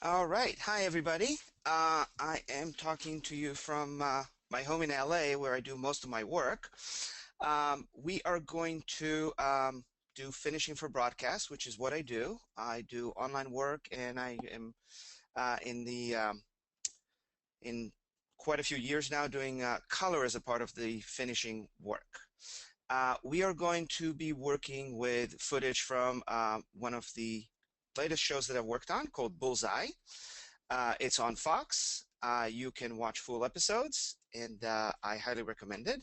All right. Hi, everybody. I am talking to you from my home in LA, where I do most of my work. We are going to do finishing for broadcast, which is what I do. I do online work, and I am in quite a few years now doing color as a part of the finishing work. We are going to be working with footage from one of the latest shows that I've worked on called Bullseye. It's on Fox. You can watch full episodes, and I highly recommend it.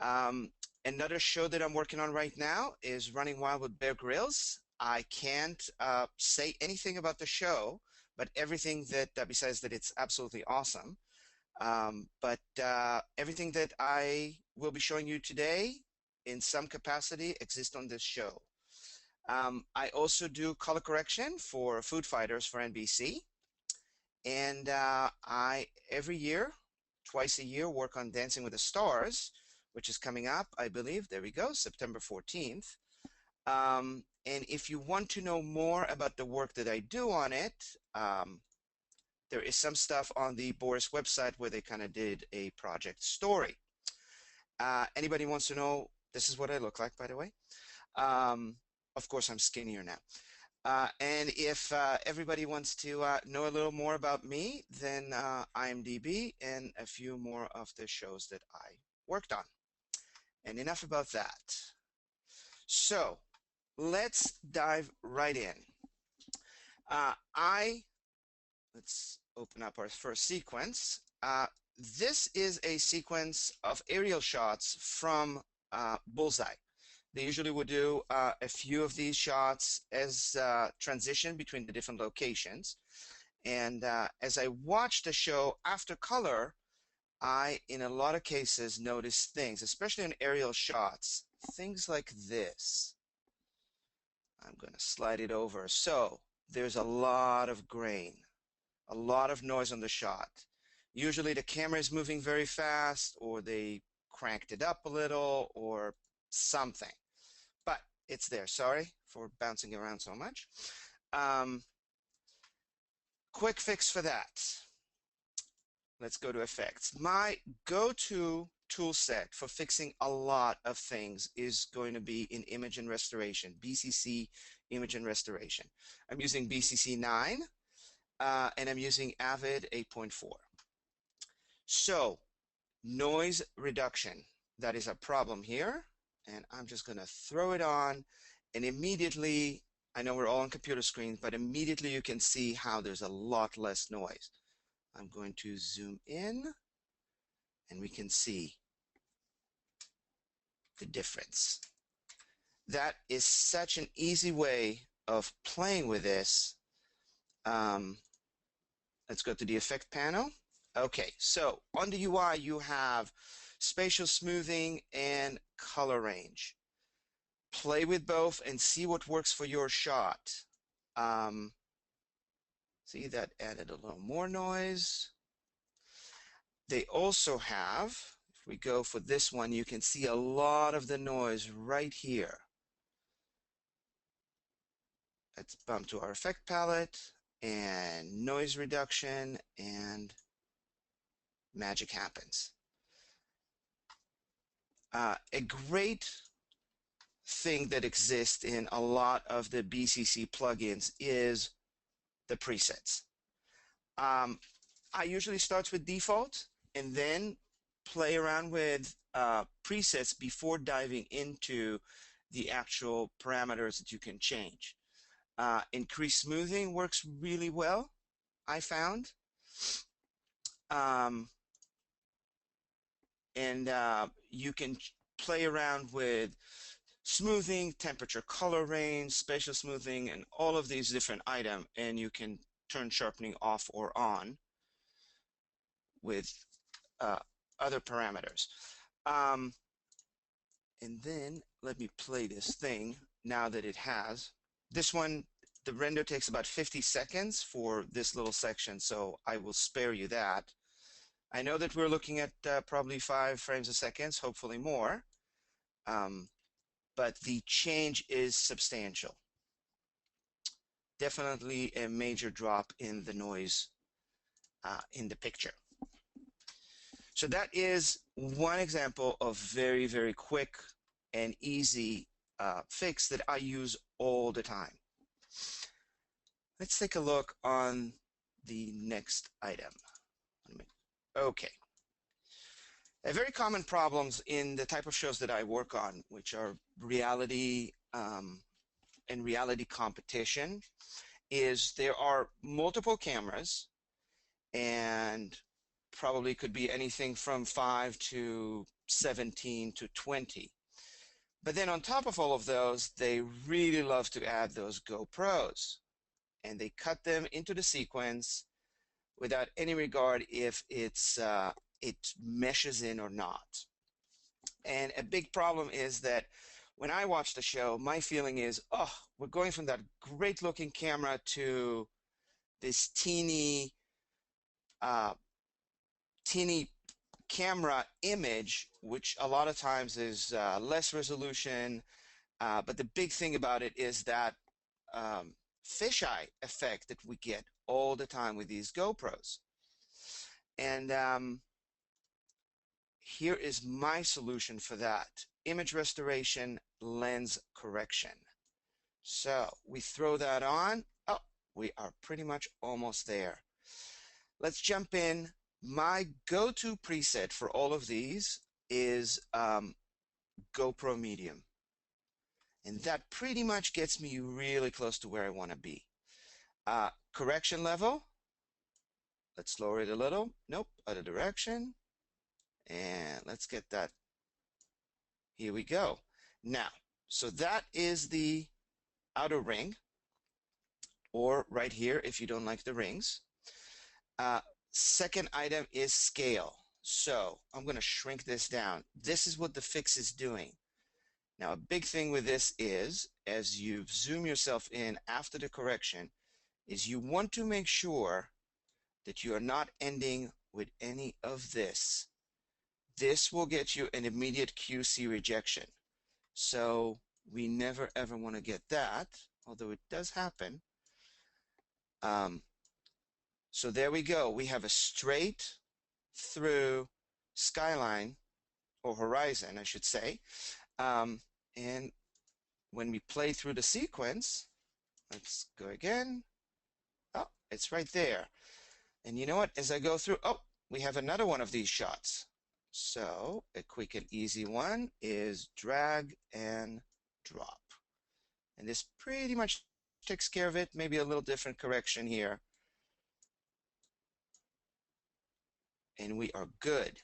Um, Another show that I'm working on right now is Running Wild with Bear Grylls. I can't say anything about the show, but everything that, besides that, it's absolutely awesome. But everything that I will be showing you today, in some capacity, exists on this show. I also do color correction for Food Fighters for NBC. And I every year, twice a year, work on Dancing with the Stars, which is coming up, I believe. There we go, September 14th. And if you want to know more about the work that I do on it, there is some stuff on the Boris website where they kind of did a project story. Anybody wants to know, this is what I look like, by the way. Um, of course, I'm skinnier now. And if everybody wants to know a little more about me, then IMDb and a few more of the shows that I worked on. And enough about that. So let's dive right in. Uh, I Let's open up our first sequence. This is a sequence of aerial shots from Bullseye. They usually would do a few of these shots as transition between the different locations. And as I watched the show after color, I, in a lot of cases, noticed things, especially in aerial shots, things like this. I'm going to slide it over. So there's a lot of grain, a lot of noise on the shot. Usually the camera is moving very fast, or they cranked it up a little, or something. But it's there. Sorry for bouncing around so much. Um, Quick fix for that. Let's go to effects. My go-to tool set for fixing a lot of things is going to be in image and restoration, BCC image and restoration. I'm using BCC 9 and I'm using Avid 8.4. So noise reduction, that is a problem here. And I'm just going to throw it on, and immediately, I know we're all on computer screens, but immediately you can see how there's a lot less noise. I'm going to zoom in, and we can see the difference. That is such an easy way of playing with this. Um, let's go to the effect panel. Okay, so on the UI, you have spatial smoothing and color range. Play with both and see what works for your shot. See, that added a little more noise. They also have, if we go for this one, you can see a lot of the noise right here. Let's bump to our effect palette and noise reduction, and magic happens. A great thing that exists in a lot of the BCC plugins is the presets. I usually start with default and then play around with presets before diving into the actual parameters that you can change. Increased smoothing works really well, I found. And you can play around with smoothing, temperature, color range, spatial smoothing, and all of these different items, and you can turn sharpening off or on with other parameters. And then let me play this thing now that it has. This one, the render takes about 50 seconds for this little section, so I will spare you that. I know that we're looking at probably 5 frames a second, hopefully more. But the change is substantial. definitely a major drop in the noise in the picture. So that is one example of very, very quick and easy fix that I use all the time. Let's take a look on the next item. Okay. A very common problems in the type of shows that I work on, which are reality and reality competition, is there are multiple cameras and probably could be anything from 5 to 17 to 20. But then on top of all of those, they really love to add those GoPros, and they cut them into the sequence without any regard if it meshes in or not. And a big problem is that when I watch the show, my feeling is, oh, we're going from that great looking camera to this uh, teeny camera image, which a lot of times is less resolution. But the big thing about it is that fisheye effect that we get all the time with these GoPros. And here is my solution for that. Image restoration, lens correction. So we throw that on. Oh, we are pretty much almost there. Let's jump in. My go-to preset for all of these is GoPro Medium. And that pretty much gets me really close to where I want to be. Correction level. Let's lower it a little. Nope, other direction. And let's get that. Here we go. Now, so that is the outer ring, or right here if you don't like the rings. Second item is scale. So I'm going to shrink this down. This is what the fix is doing. Now, a big thing with this is, as you zoom yourself in after the correction, is you want to make sure that you are not ending with any of this. This will get you an immediate QC rejection. So we never ever want to get that, although it does happen. So there we go. We have a straight through skyline, or horizon, I should say. And when we play through the sequence, let's go again. Oh, it's right there. And you know what? As I go through, oh, we have another one of these shots. So a quick and easy one is drag and drop. And this pretty much takes care of it. Maybe a little different correction here. And we are good.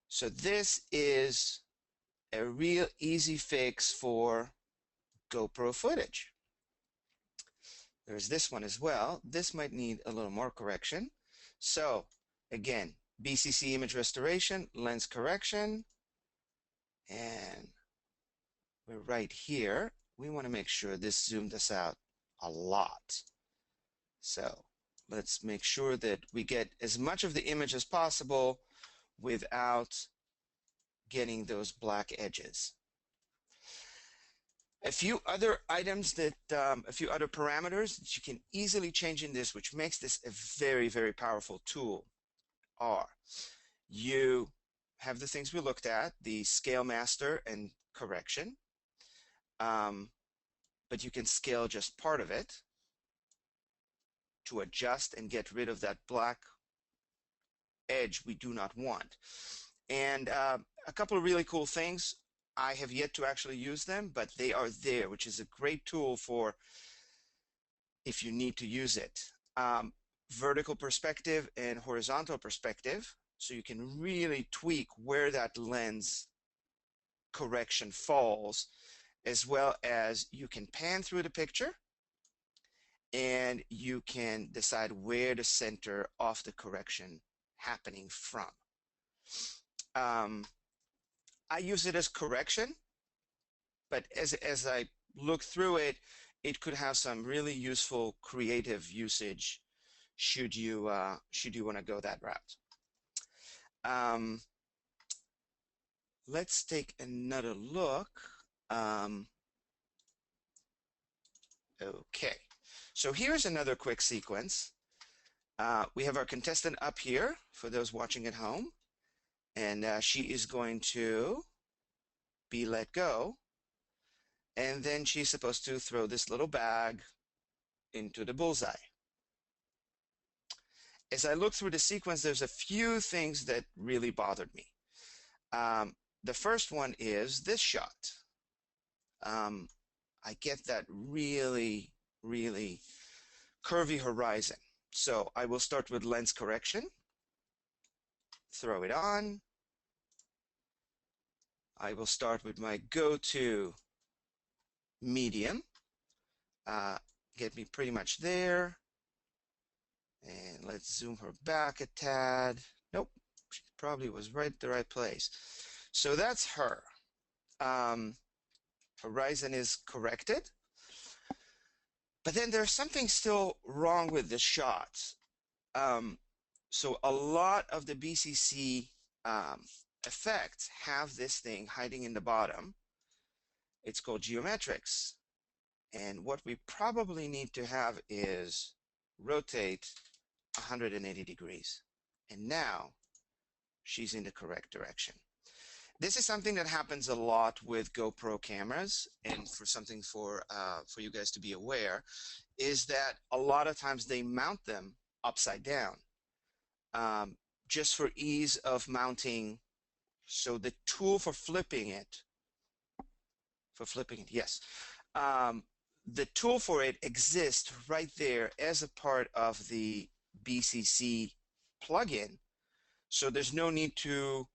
So this is a real easy fix for GoPro footage. There's this one as well. This might need a little more correction. So again, BCC image restoration, lens correction, and we're right here. We want to make sure this zoomed us out a lot. So let's make sure that we get as much of the image as possible without getting those black edges. A few other items that, a few other parameters that you can easily change in this, which makes this a very, very powerful tool, are you have the things we looked at, the scale master and correction, but you can scale just part of it to adjust and get rid of that black edge we do not want. And a couple of really cool things. I have yet to actually use them, but they are there, which is a great tool for if you need to use it. Vertical perspective and horizontal perspective, so you can really tweak where that lens correction falls, as well as you can pan through the picture and you can decide where the center of the correction happening from. I use it as correction, but as I look through it, it could have some really useful creative usage should you want to go that route. Let's take another look. Okay, so here's another quick sequence. We have our contestant up here for those watching at home, and she is going to be let go, and then she's supposed to throw this little bag into the bullseye. As I look through the sequence, there's a few things that really bothered me. The first one is this shot. I get that really, really curvy horizon. So I will start with lens correction, throw it on. I will start with my go-to medium, get me pretty much there. And let's zoom her back a tad. Nope, she probably was right at the right place. So that's her. Horizon is corrected. But then there's something still wrong with the shot. So a lot of the BCC effects have this thing hiding in the bottom. It's called geometrics. And what we probably need to have is rotate 180 degrees. And now she's in the correct direction. This is something that happens a lot with GoPro cameras, and for something for you guys to be aware, is that a lot of times they mount them upside down, just for ease of mounting. So the tool for flipping it, yes, the tool for it exists right there as a part of the BCC plugin. So there's no need to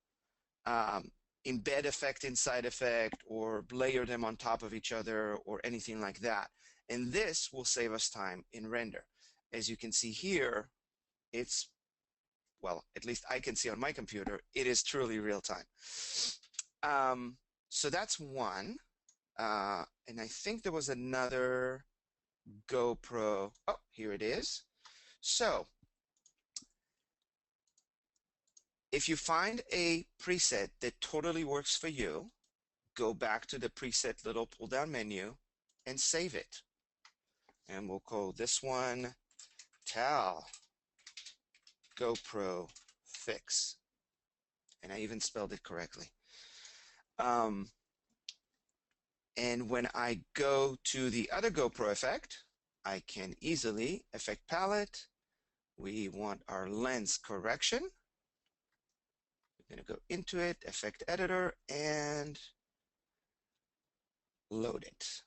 embed effect inside effect or layer them on top of each other or anything like that. And this will save us time in render. As you can see here, it's, well, at least I can see on my computer, it is truly real time. So that's one. And I think there was another GoPro. Oh, here it is. So if you find a preset that totally works for you, go back to the preset little pull down menu and save it. And we'll call this one Tal GoPro Fix. And I even spelled it correctly. And when I go to the other GoPro effect, I can easily effect palette. We want our lens correction. We're going to go into it, effect editor, and load it.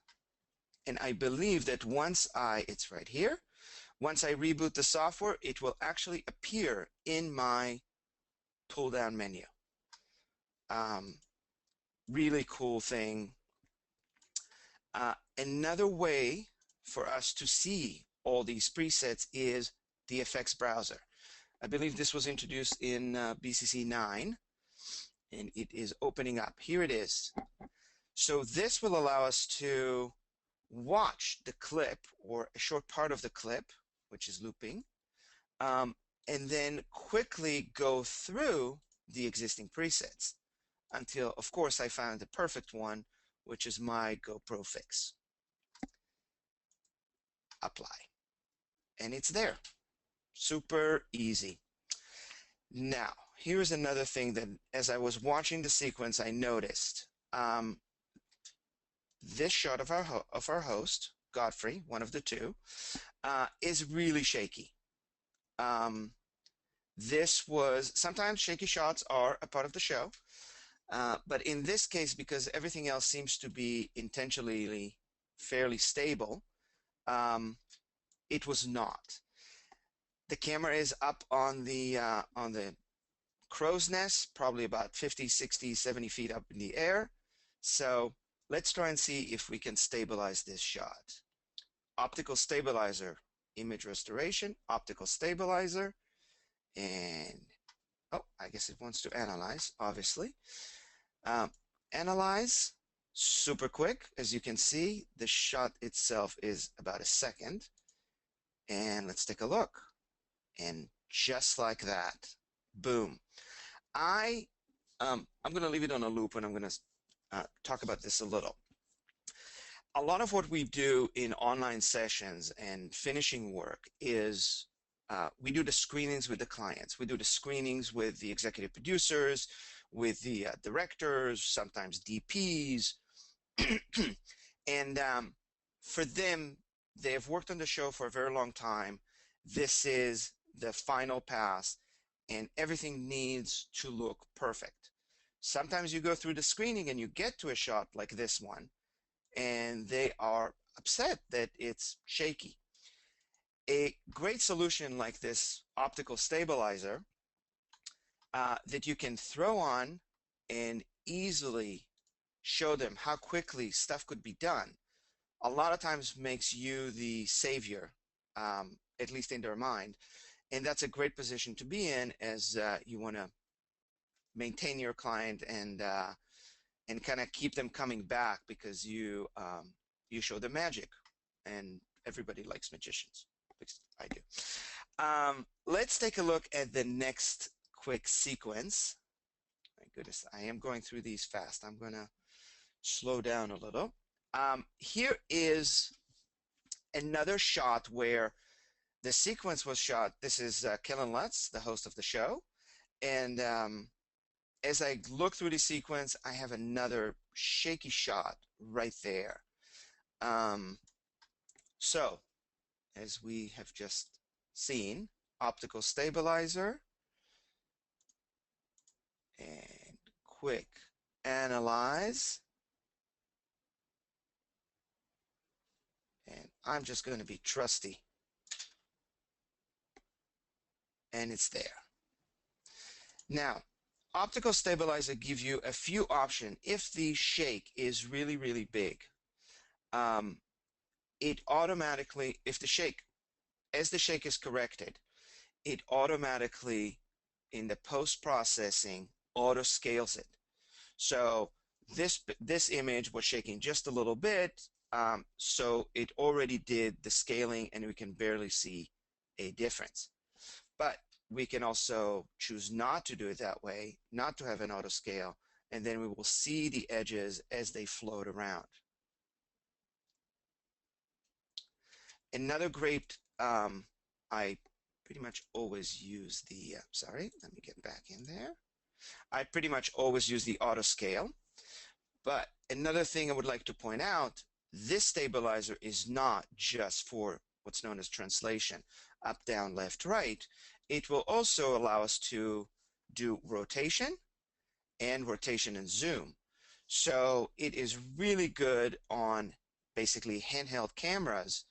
And I believe that once it's right here, once I reboot the software, it will actually appear in my pull down menu. Really cool thing. Another way for us to see all these presets is the effects browser. I believe this was introduced in BCC 9, and it is opening up. Here it is. So this will allow us to watch the clip or a short part of the clip, which is looping, and then quickly go through the existing presets until, of course, I found the perfect one, which is my GoPro Fix. Apply. And it's there. Super easy. Now, here's another thing that as I was watching the sequence, I noticed. This shot of our host, Godfrey, one of the two, is really shaky. Sometimes shaky shots are a part of the show, but in this case, because everything else seems to be intentionally fairly stable, it was not. The camera is up on the crow's nest, probably about 50, 60, 70 feet up in the air. So let's try and see if we can stabilize this shot. Optical stabilizer, image restoration, optical stabilizer, and oh, I guess it wants to analyze, obviously. Analyze, super quick. As you can see, the shot itself is about a second. And let's take a look. And just like that, boom. I'm going to leave it on a loop, and I'm going to talk about this a little. a lot of what we do in online sessions and finishing work is we do the screenings with the clients. We do the screenings with the executive producers, with the directors, sometimes DPs. And for them, they have worked on the show for a very long time. This is the final pass, and everything needs to look perfect. Sometimes you go through the screening and you get to a shot like this one, and they are upset that it's shaky. A great solution like this optical stabilizer that you can throw on and easily show them how quickly stuff could be done, a lot of times makes you the savior, at least in their mind. And that's a great position to be in as you want to maintain your client and kind of keep them coming back because you show them magic, and everybody likes magicians. At least I do. Let's take a look at the next quick sequence. My goodness, I am going through these fast. I'm going to slow down a little. Here is another shot where the sequence was shot. This is Kellen Lutz, the host of the show. And as I look through the sequence, I have another shaky shot right there. So, as we have just seen, optical stabilizer and quick analyze. And I'm just going to be trusty. And it's there. Now, optical stabilizer gives you a few options. If the shake is really, really big, it automatically, as the shake is corrected, it automatically, in the post-processing, auto-scales it. So this image was shaking just a little bit, so it already did the scaling and we can barely see a difference. But we can also choose not to do it that way, not to have an auto scale, and then we will see the edges as they float around. Another great, I pretty much always use the, sorry, let me get back in there. I pretty much always use the auto scale. But another thing I would like to point out, this stabilizer is not just for what's known as translation, up, down, left, right. It will also allow us to do rotation and zoom. So it is really good on basically handheld cameras,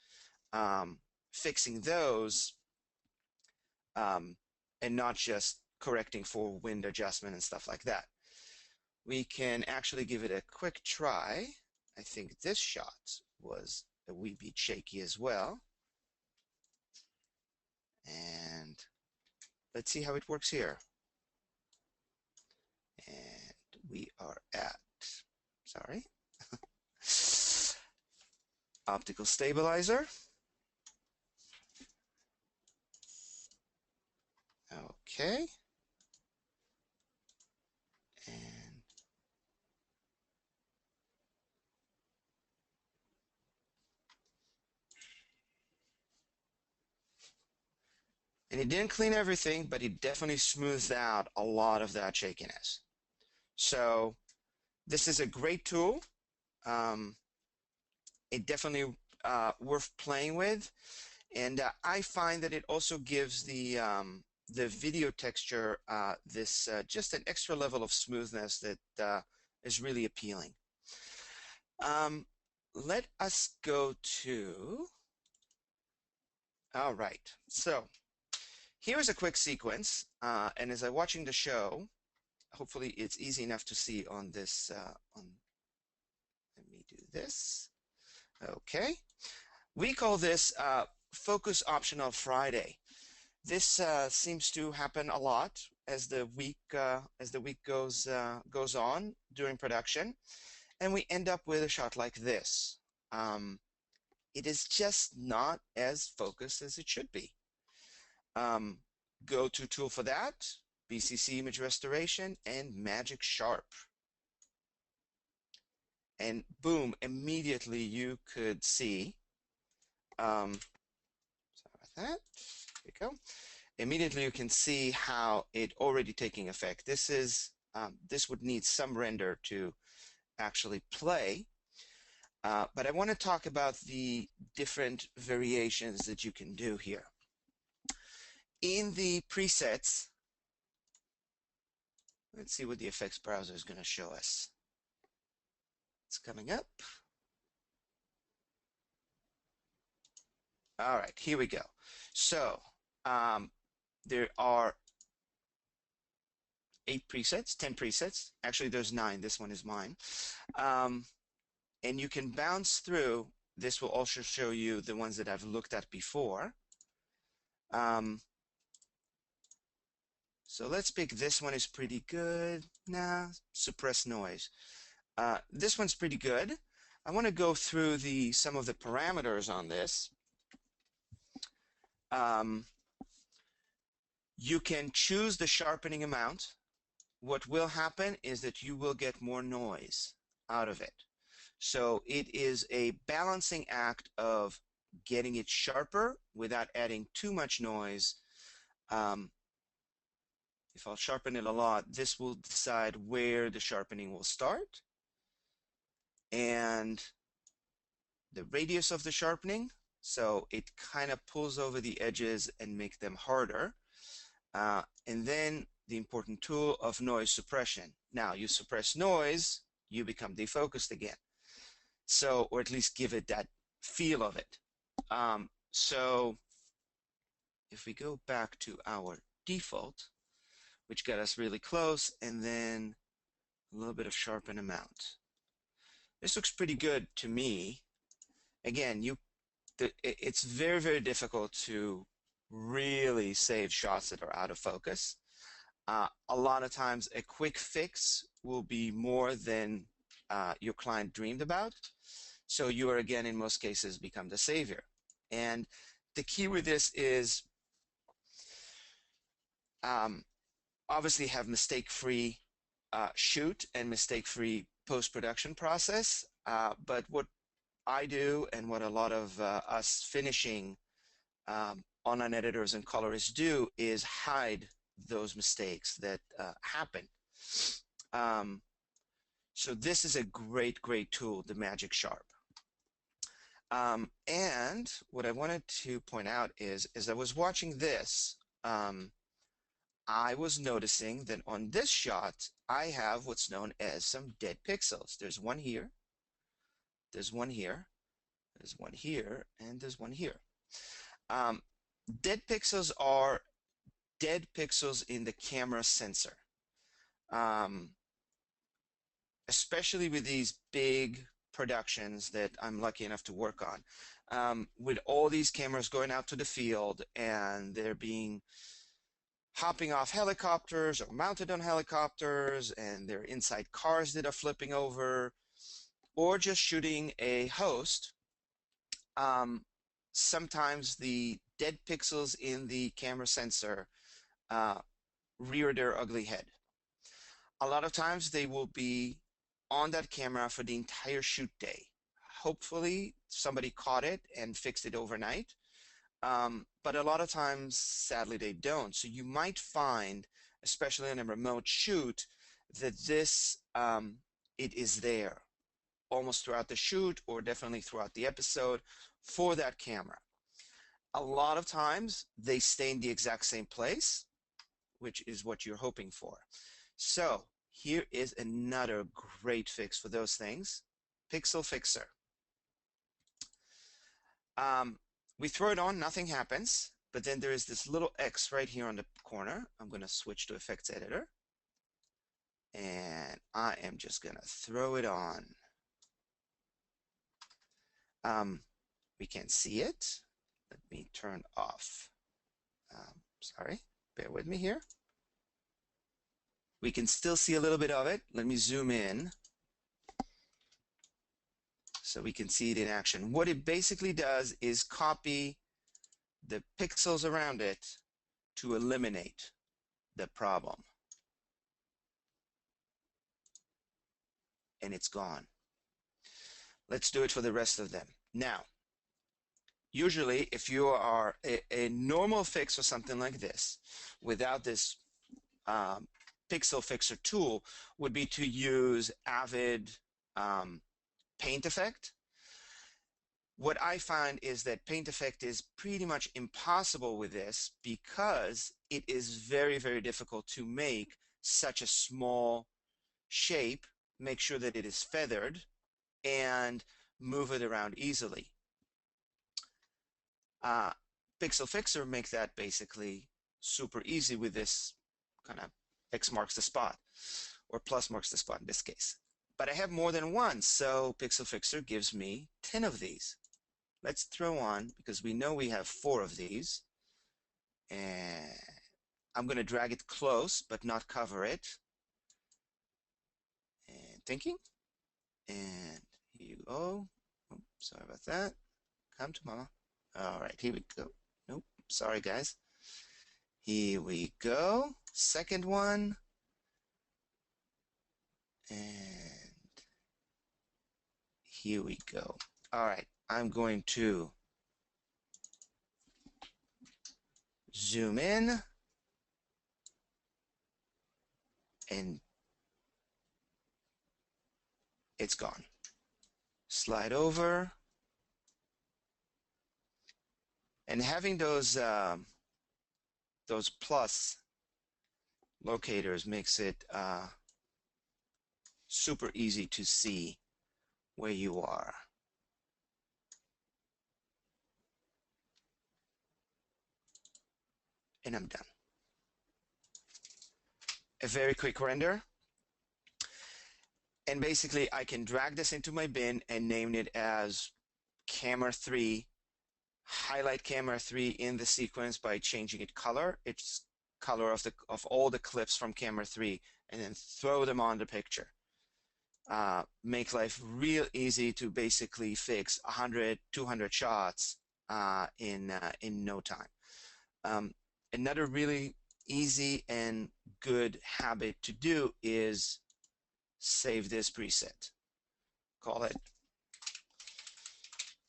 fixing those and not just correcting for wind adjustment and stuff like that. We can actually give it a quick try. I think this shot was a wee bit shaky as well. And let's see how it works here. And we are at, sorry, optical stabilizer. Okay. And it didn't clean everything, but it definitely smoothed out a lot of that shakiness. So this is a great tool. It definitely worth playing with. And I find that it also gives the video texture this just an extra level of smoothness that is really appealing. Let us go to, all right, so here's a quick sequence, and as I'm watching the show, hopefully it's easy enough to see on this, let me do this, okay. We call this Focus Optional Friday. This seems to happen a lot as the week goes on during production, and we end up with a shot like this. It is just not as focused as it should be. Go-to tool for that, BCC Image Restoration and Magic Sharp. and boom, immediately you could see, sorry about that, there we go. Immediately you can see how it already taking effect. This is, this would need some render to actually play. But I want to talk about the different variations that you can do here. In the presets, let's see what the effects browser is going to show us. It's coming up. All right, here we go. So there are 8 presets, 10 presets. Actually, there's 9. This one is mine. And you can bounce through. This will also show you the ones that I've looked at before. So let's pick this one is pretty good. Nah, suppress noise. This one's pretty good. I want to go through some of the parameters on this. You can choose the sharpening amount. What will happen is that you will get more noise out of it. So it is a balancing act of getting it sharper without adding too much noise. If I'll sharpen it a lot, this will decide where the sharpening will start and the radius of the sharpening. So it kind of pulls over the edges and make them harder. And then the important tool of noise suppression. Now you suppress noise, you become defocused again. So, or at least give it that feel of it. So if we go back to our default, which got us really close, and then a little bit of sharpen amount. This looks pretty good to me. Again, it's very, very difficult to really save shots that are out of focus. A lot of times a quick fix will be more than your client dreamed about. So you are, again, in most cases, become the savior. And the key with this is obviously have mistake-free shoot and mistake-free post-production process. But what I do and what a lot of us finishing online editors and colorists do is hide those mistakes that happen. So this is a great, great tool, the Magic Sharp. And what I wanted to point out is, as I was watching this, I was noticing that on this shot, I have what's known as some dead pixels. There's one here, there's one here, there's one here, and there's one here. Dead pixels are dead pixels in the camera sensor. Especially with these big productions that I'm lucky enough to work on. With all these cameras going out to the field and they're being hopping off helicopters or mounted on helicopters, and they're inside cars that are flipping over, or just shooting a host, sometimes the dead pixels in the camera sensor rear their ugly head. A lot of times they will be on that camera for the entire shoot day. Hopefully somebody caught it and fixed it overnight. But a lot of times, sadly, they don't. So you might find, especially in a remote shoot, that this, it is there almost throughout the shoot or definitely throughout the episode for that camera. A lot of times they stay in the exact same place, which is what you're hoping for. So here is another great fix for those things. Pixel Fixer. We throw it on, nothing happens, but then there is this little X right here on the corner. I'm going to switch to Effects Editor, and I am just going to throw it on. We can see it. Let me turn off. Sorry, bear with me here. We can still see a little bit of it. Let me zoom in so we can see it in action. What it basically does is copy the pixels around it to eliminate the problem. And it's gone. Let's do it for the rest of them. Now, usually if you are a normal fix or something like this, without this um, pixel fixer tool, would be to use Avid um, paint effect. What I find is that paint effect is pretty much impossible with this because it is very, very difficult to make such a small shape, make sure that it is feathered, and move it around easily. Uh, Pixel Fixer makes that basically super easy with this kind of X marks the spot, or plus marks the spot in this case. But I have more than one, so Pixel Fixer gives me 10 of these. Let's throw on, because we know we have 4 of these, and I'm going to drag it close but not cover it. And thinking, and here you go. Oh, sorry about that. Come to mama. All right, here we go. Nope, sorry guys. Here we go. Second one. And here we go. All right, I'm going to zoom in and it's gone. Slide over. And having those plus locators makes it super easy to see where you are. And I'm done. A very quick render. And basically I can drag this into my bin and name it as camera 3, highlight camera 3 in the sequence by changing it color. It's color of all the clips from camera 3, and then throw them on the picture. Make life real easy to basically fix 100, 200 shots in no time. Another really easy and good habit to do is save this preset. Call it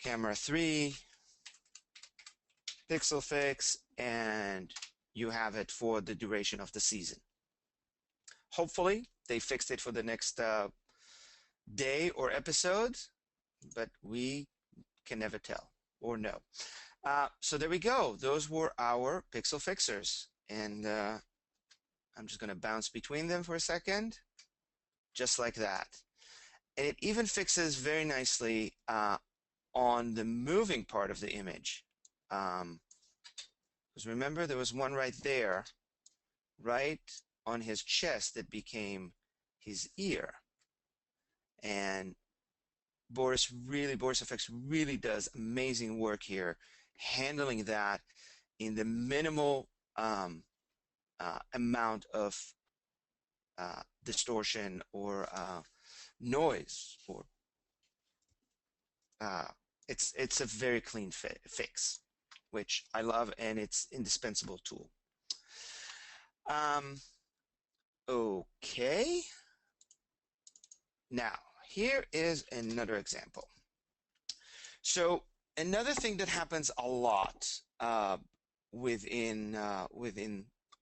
camera 3 pixel fix, and you have it for the duration of the season. Hopefully they fixed it for the next day or episode, but we can never tell or know. So there we go. Those were our pixel fixers, and I'm just going to bounce between them for a second, just like that. And it even fixes very nicely on the moving part of the image. Because remember, there was one right there, right on his chest, that became his ear. And Boris FX really does amazing work here, handling that in the minimal amount of distortion or noise. Or it's a very clean fix, which I love, and it's indispensable tool. Okay. Now, here is another example. So another thing that happens a lot within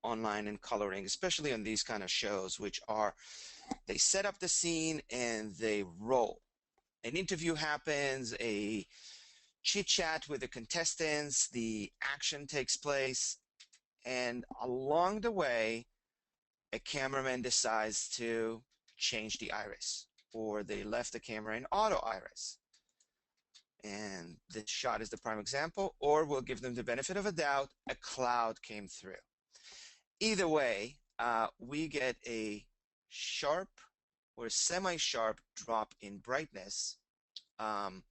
online and coloring, especially on these kind of shows, which are they set up the scene and they roll. An interview happens, a chit chat with the contestants, the action takes place, and along the way, a cameraman decides to change the iris, or they left the camera in auto iris. And this shot is the prime example, or we'll give them the benefit of a doubt, a cloud came through. Either way, we get a sharp or semi-sharp drop in brightness on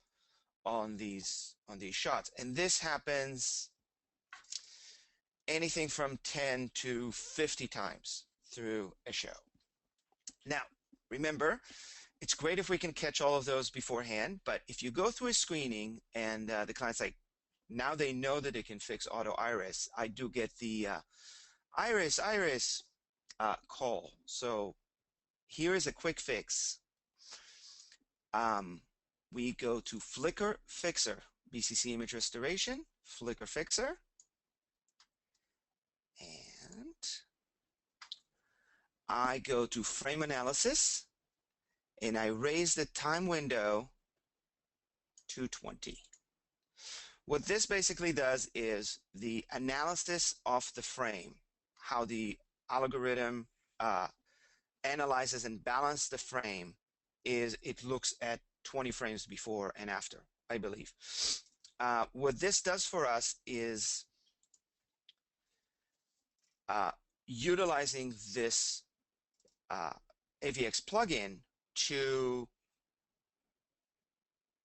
these shots, and this happens anything from 10 to 50 times through a show. Now, remember, it's great if we can catch all of those beforehand, but if you go through a screening and the client's like, now they know that they can fix auto iris, I do get the iris call. So here is a quick fix. we go to Flicker Fixer, BCC Image Restoration, Flicker Fixer, and I go to Frame Analysis, and I raise the time window to 20. What this basically does is the analysis of the frame, how the algorithm analyzes and balances the frame, is it looks at 20 frames before and after, I believe. What this does for us is utilizing this AVX plugin to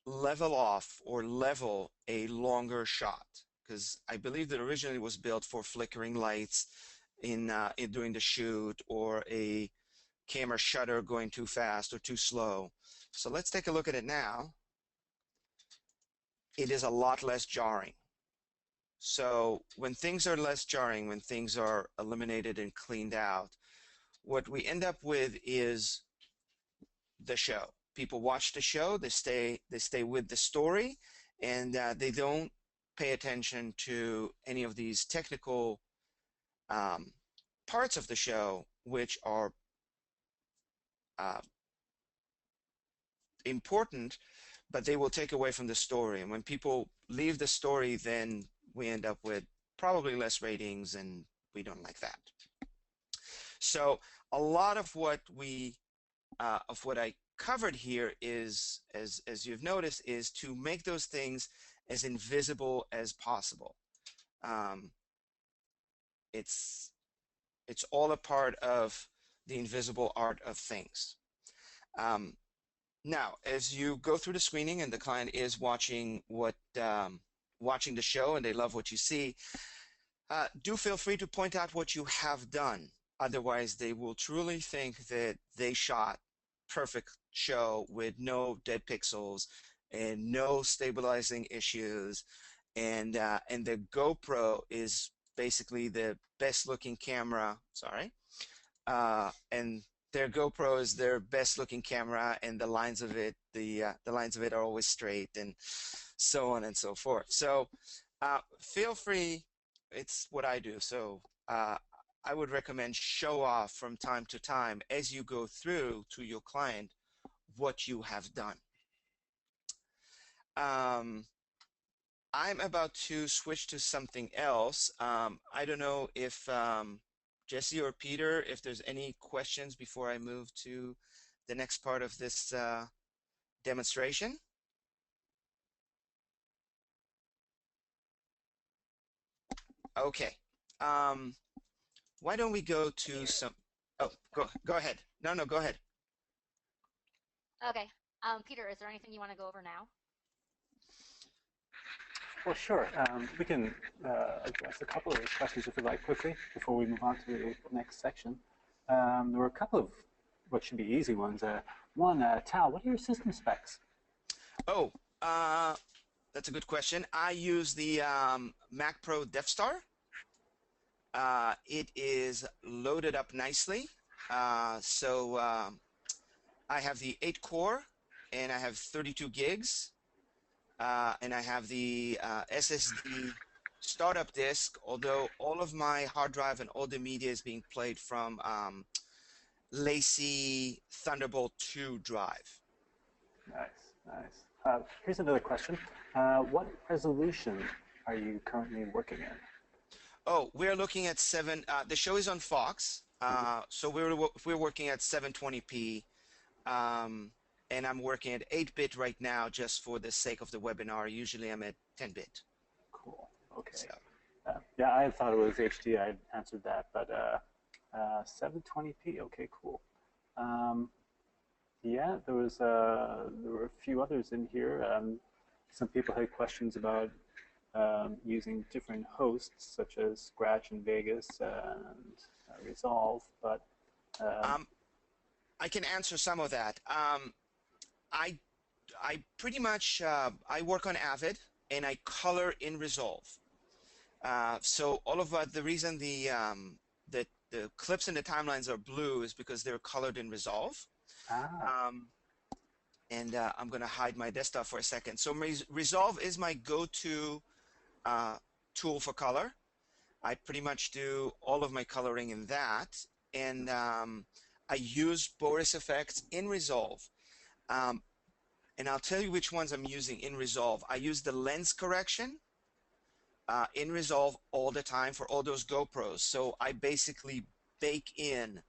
level off or level a longer shot, because I believe that originally was built for flickering lights during the shoot, or a camera shutter going too fast or too slow. So let's take a look at it now. It is a lot less jarring. So when things are less jarring, when things are eliminated and cleaned out, what we end up with is the show. People watch the show, they stay with the story, and they don't pay attention to any of these technical parts of the show, which are important, but they will take away from the story. And when people leave the story, then we end up with probably less ratings, and we don't like that. So a lot of what I covered here is, as you've noticed, is to make those things as invisible as possible. It's all a part of the invisible art of things. Now, as you go through the screening and the client is watching watching the show and they love what you see, do feel free to point out what you have done. Otherwise, they will truly think that they shot perfect show with no dead pixels and no stabilizing issues, and the GoPro is basically the best looking camera. Sorry, and their GoPro is their best looking camera, and the lines of it are always straight, and so on and so forth. So feel free. It's what I do. So I would recommend show off from time to time as you go through to your client what you have done. I'm about to switch to something else. I don't know if Jesse or Peter, if there's any questions before I move to the next part of this demonstration. Okay. Why don't we go to some? Oh, go ahead. No, go ahead. Okay. Peter, is there anything you want to go over now? Well, sure. We can address a couple of questions if you like quickly before we move on to the next section. There were a couple of what should be easy ones. One, Tal, what are your system specs? Oh, that's a good question. I use the Mac Pro DevStar. It is loaded up nicely. So I have the 8-core, and I have 32 gigs. And I have the SSD startup disk, although all of my hard drive and all the media is being played from Lacy Thunderbolt 2 drive. Nice, nice. Here's another question. What resolution are you currently working in? Oh, we're looking at 7. The show is on Fox, so we're working at 720p. And I'm working at 8-bit right now just for the sake of the webinar. Usually I'm at 10-bit. Cool. Okay. So. Yeah, I thought it was HD. I answered that, but 720p. Okay, cool. Yeah, there were a few others in here. Some people had questions about using different hosts, such as Scratch and Vegas and Resolve, but I can answer some of that. I pretty much I work on Avid and I color in Resolve. So all of the reason the clips and the timelines are blue is because they're colored in Resolve. And I'm going to hide my desktop for a second. So Resolve is my go-to tool for color. I pretty much do all of my coloring in that. And I use Boris effects in Resolve. And I'll tell you which ones I'm using in Resolve. I use the lens correction in Resolve all the time for all those GoPros. So I basically bake in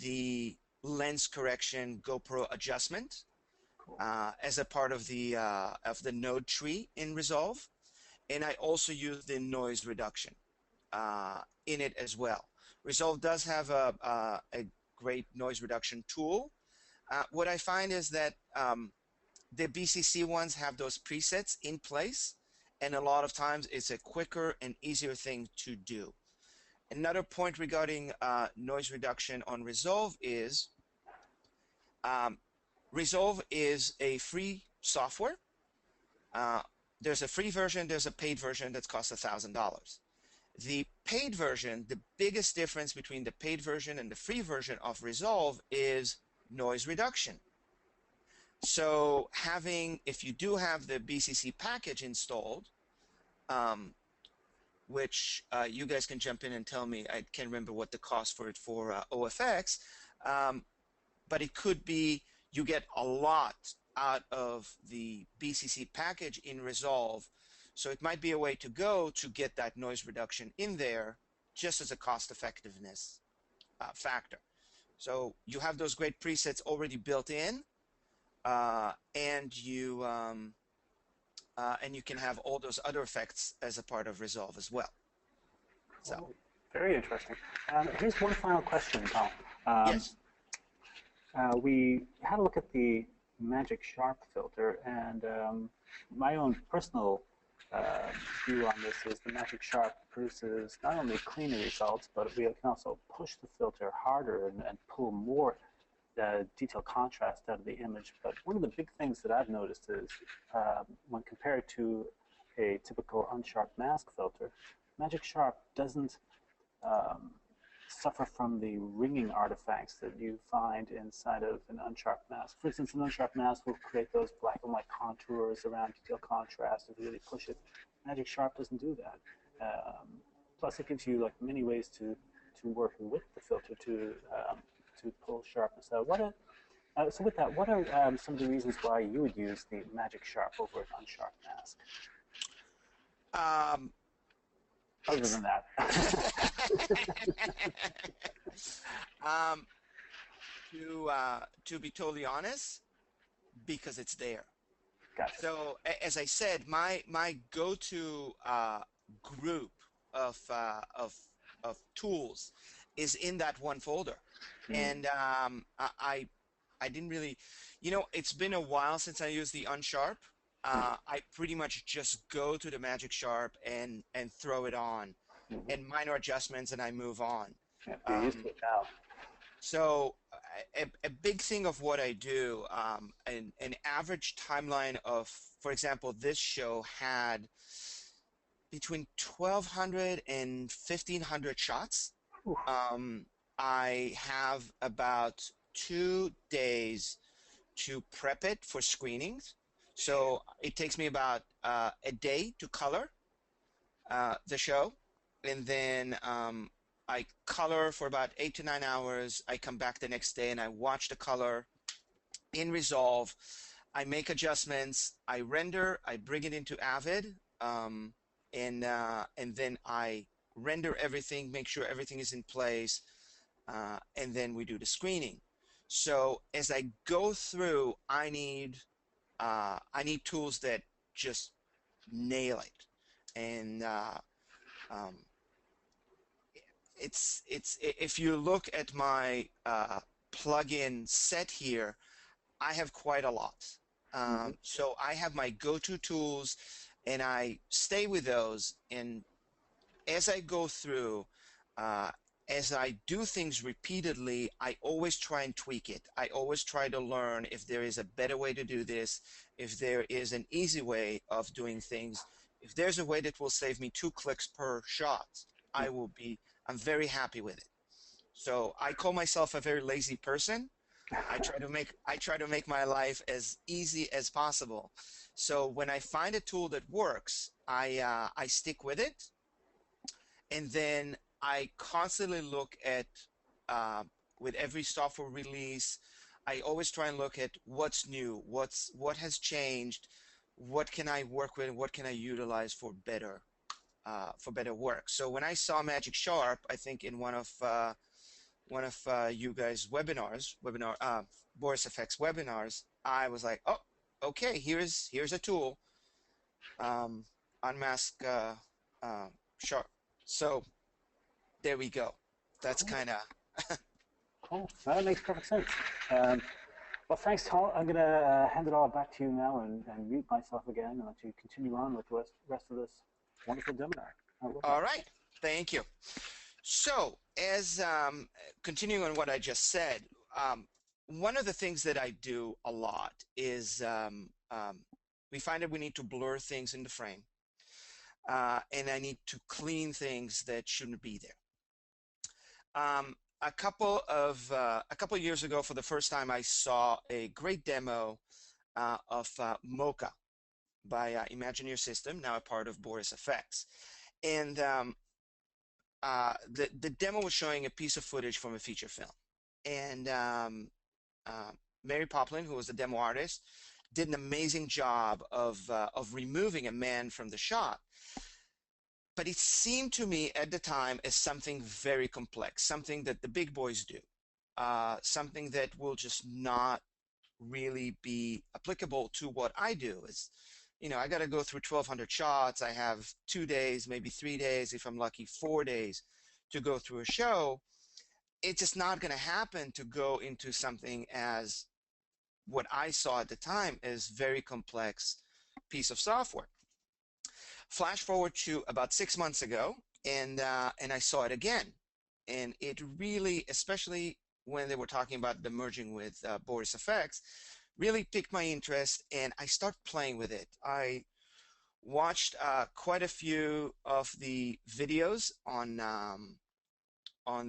the lens correction GoPro adjustment as a part of the node tree in Resolve. And I also use the noise reduction in it as well. Resolve does have a great noise reduction tool. What I find is that the BCC ones have those presets in place, and a lot of times it's a quicker and easier thing to do. Another point regarding noise reduction on Resolve is Resolve is a free software. There's a free version, there's a paid version that's cost $1,000. The paid version, the biggest difference between the paid version and the free version of Resolve is noise reduction. So if you do have the BCC package installed, which you guys can jump in and tell me, I can't remember what the cost for it for OFX, but it could be you get a lot out of the BCC package in Resolve. So it might be a way to go to get that noise reduction in there just as a cost effectiveness factor. So you have those great presets already built in, and you can have all those other effects as a part of Resolve as well. So very interesting. Here's one final question, Tom. Yes. We had a look at the Magic Sharp filter, and my own personal view on this is the Magic Sharp produces not only cleaner results, but we can also push the filter harder and pull more detail contrast out of the image. But one of the big things that I've noticed is when compared to a typical unsharp mask filter, Magic Sharp doesn't suffer from the ringing artifacts that you find inside of an unsharp mask. For instance, an unsharp mask will create those black and white contours around detail contrast and really push it. Magic Sharp doesn't do that. Plus, it gives you like many ways to work with the filter to pull sharpness out. So with that, what are some of the reasons why you would use the Magic Sharp over an unsharp mask? Other than that. To be totally honest, because it's there. Gotcha. So as I said, my go-to group of tools is in that one folder, and I didn't really, it's been a while since I used the unsharp. I pretty much just go to the Magic Sharp and throw it on, and minor adjustments, and I move on. Yeah, you're used to it now. So a big thing of what I do, an average timeline of, for example, this show had between 1,200 and 1,500 shots. I have about 2 days to prep it for screenings. So it takes me about a day to color the show, and then I color for about 8 to 9 hours. I come back the next day and I watch the color in Resolve. I make adjustments. I render. I bring it into Avid, and then I render everything, make sure everything is in place, and then we do the screening. So as I go through, I need tools that just nail it, and it's if you look at my plugin set here, I have quite a lot. So I have my go-to tools, and I stay with those. And as I go through, as I do things repeatedly, I always try and tweak it. I always try to learn if there is a better way to do this, if there is an easy way of doing things. If there's a way that will save me 2 clicks per shot, I'm very happy with it. So I call myself a very lazy person, I try to make my life as easy as possible. So when I find a tool that works, I stick with it, and then I constantly look at uh, with every software release. I always try and look at what's new, what has changed, what can I work with, what can I utilize for better work. So when I saw Magic Sharp, I think in one of you guys Boris FX webinars, I was like, oh, okay, here's a tool, um, unmask uh, Sharp. So there we go. That's Cool. kind of Cool. That makes perfect sense. Well, thanks, Tal. I'm going to hand it all back to you now and mute myself again and let you continue on with the rest of this wonderful webinar. all right. Thank you. So as continuing on what I just said, one of the things that I do a lot is we find that we need to blur things in the frame, and I need to clean things that shouldn't be there. A couple of years ago, for the first time, I saw a great demo of Mocha by Imagine Your System, now a part of Boris FX, and the demo was showing a piece of footage from a feature film, and Mary Poplin, who was the demo artist, did an amazing job of removing a man from the shot. But it seemed to me at the time as something very complex, something that the big boys do, something that will just not really be applicable to what I do. Is, I got to go through 1,200 shots. I have 2 days, maybe 3 days, if I'm lucky, 4 days to go through a show. It's just not going to happen to go into something as what I saw at the time as very complex piece of software. Flash forward to about 6 months ago, and I saw it again, and it really, especially when they were talking about the merging with Boris FX, really piqued my interest, and I started playing with it. I watched quite a few of the videos on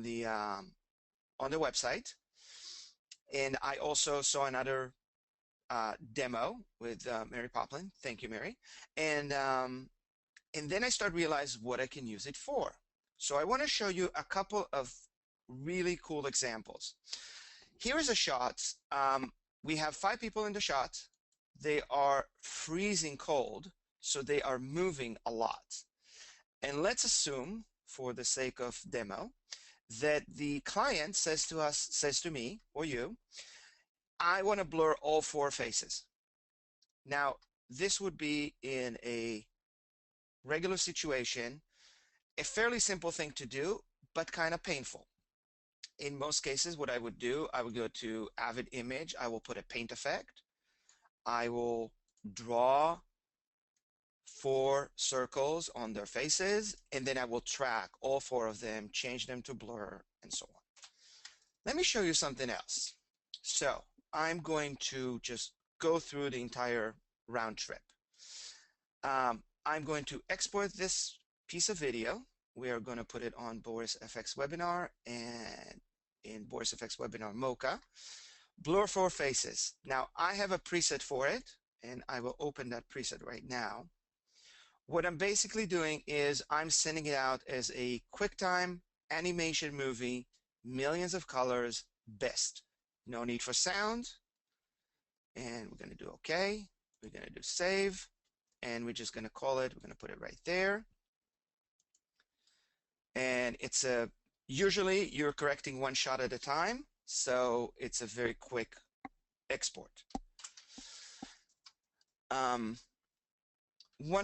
the website, and I also saw another demo with Mary Poplin. Thank you, Mary. And then I started realizing what I can use it for. So I want to show you a couple of really cool examples. Here is a shot. We have 5 people in the shot. They are freezing cold, so they are moving a lot. And let's assume, for the sake of demo, that the client says to me or you, I want to blur all 4 faces. Now, this would be in a regular situation, a fairly simple thing to do, but kind of painful. In most cases, what I would do, I would go to Avid Image, I will put a paint effect, I will draw 4 circles on their faces, and then I will track all 4 of them, change them to blur, and so on. Let me show you something else. So I'm going to just go through the entire round trip. I'm going to export this piece of video. We are going to put it on Boris FX webinar and in Boris FX webinar Mocha. Blur 4 faces. Now I have a preset for it, and I will open that preset right now. What I'm basically doing is I'm sending it out as a QuickTime animation movie, millions of colors, best. No need for sound. And we're going to do OK. We're going to do save. And we're just going to call it, we're going to put it right there. And it's usually you're correcting 1 shot at a time, so it's a very quick export. One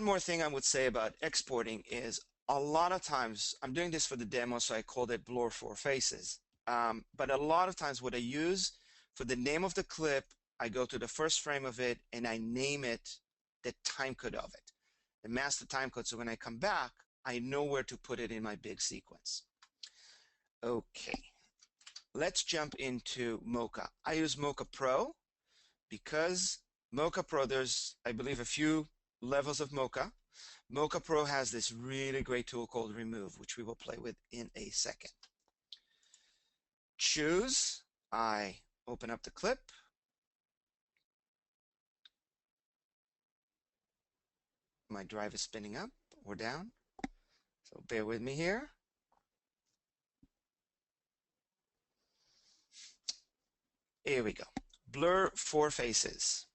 more thing I would say about exporting is a lot of times, I'm doing this for the demo, so I called it blur 4 faces. But a lot of times what I use for the name of the clip, I go to the first frame of it and I name it the time code of it, the master time code. So when I come back, I know where to put it in my big sequence. Okay, let's jump into Mocha. I use Mocha Pro because Mocha Pro, there's, I believe, a few levels of Mocha. Mocha Pro has this really great tool called Remove, which we will play with in a second. Choose, I open up the clip. My drive is spinning up or down, so bear with me here. Here we go. Blur 4 faces.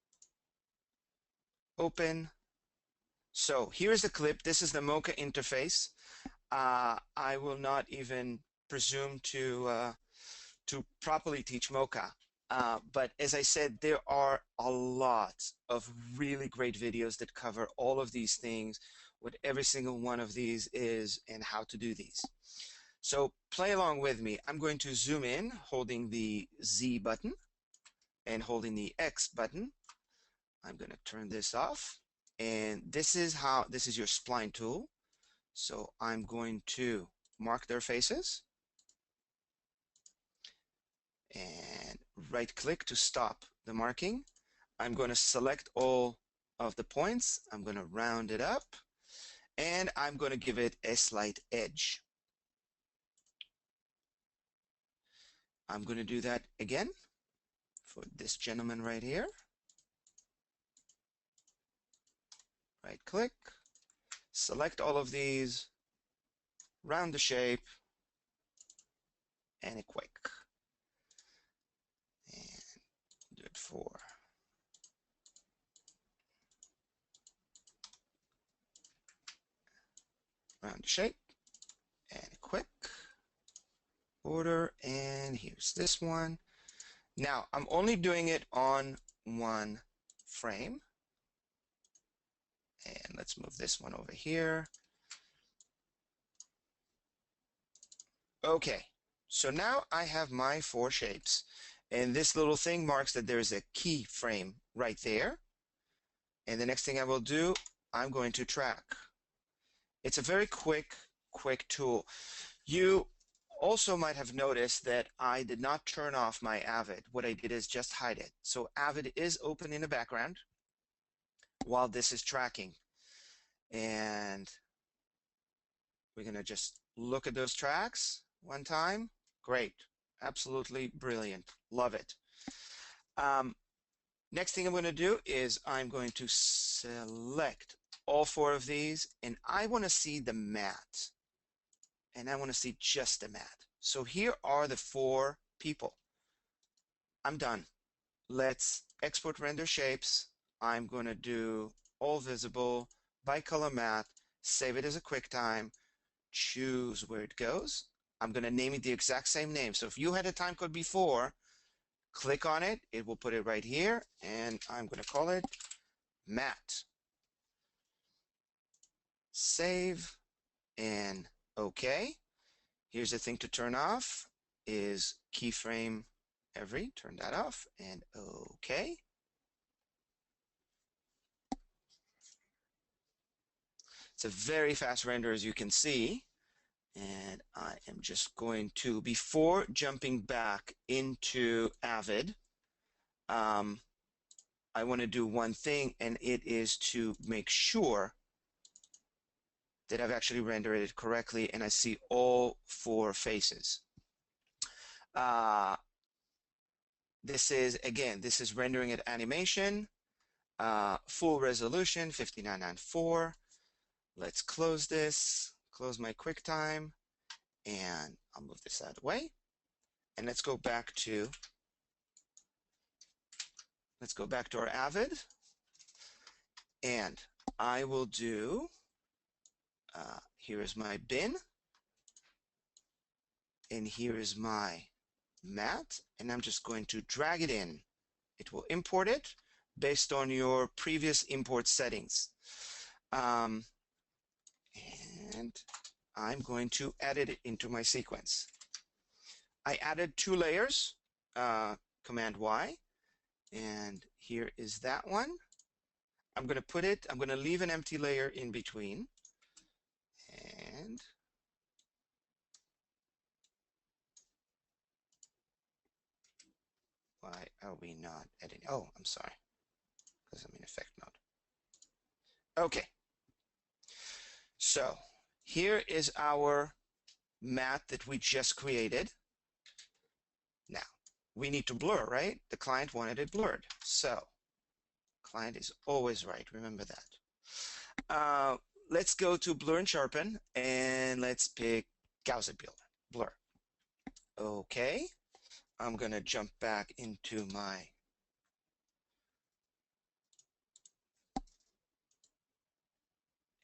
Open. So here's the clip. This is the mocha interface. I will not even presume to properly teach mocha. But as I said, there are a lot of really great videos that cover all of these things, what every single one of these is, and how to do these. So play along with me. I'm going to zoom in, holding the Z button and holding the X button. I'm going to turn this off. And this is your spline tool. So I'm going to mark their faces and right click to stop the marking. I'm going to select all of the points. I'm going to round it up and I'm going to give it a slight edge. I'm going to do that again for this gentleman right here. Right click, select all of these, round the shape, and a quick. And do it for round the shape, and a quick order, and here's this one. Now, I'm only doing it on one frame. And let's move this one over here. Okay, so now I have my 4 shapes. And this little thing marks that there's a keyframe right there. And the next thing I will do, I'm going to track. It's a very quick tool. You also might have noticed that I did not turn off my Avid. What I did is just hide it. So Avid is open in the background while this is tracking. And we're going to just look at those tracks one time. Great. Absolutely brilliant. Love it. Next thing I'm going to do is I'm going to select all 4 of these, and I want to see the mat. And I want to see just the mat. So here are the 4 people. I'm done. Let's export render shapes. I'm going to do all visible, bicolor matte, save it as a QuickTime, choose where it goes. I'm going to name it the exact same name. So if you had a timecode before, click on it. It will put it right here. And I'm going to call it matte. Save and OK. Here's the thing to turn off is keyframe every. Turn that off and OK. It's a very fast render, as you can see. And I am just going to, before jumping back into Avid, I want to do one thing, and it is to make sure that I've actually rendered it correctly and I see all 4 faces. This is rendering at animation, full resolution, 5994. Let's close this, close my QuickTime, and I'll move this out of the way. And let's go back to our Avid, and I will do, here is my bin, and here is my mat, and I'm just going to drag it in. It will import it based on your previous import settings. And I'm going to edit it into my sequence. I added 2 layers, Command Y, and here is that one. I'm going to leave an empty layer in between. And why are we not editing? Oh, I'm sorry, because I'm in effect mode. Okay. So here is our mat that we just created. Now, we need to blur, right? The client wanted it blurred. So client is always right. Remember that. Let's go to blur and sharpen, and let's pick Gaussian blur. Okay. I'm going to jump back into my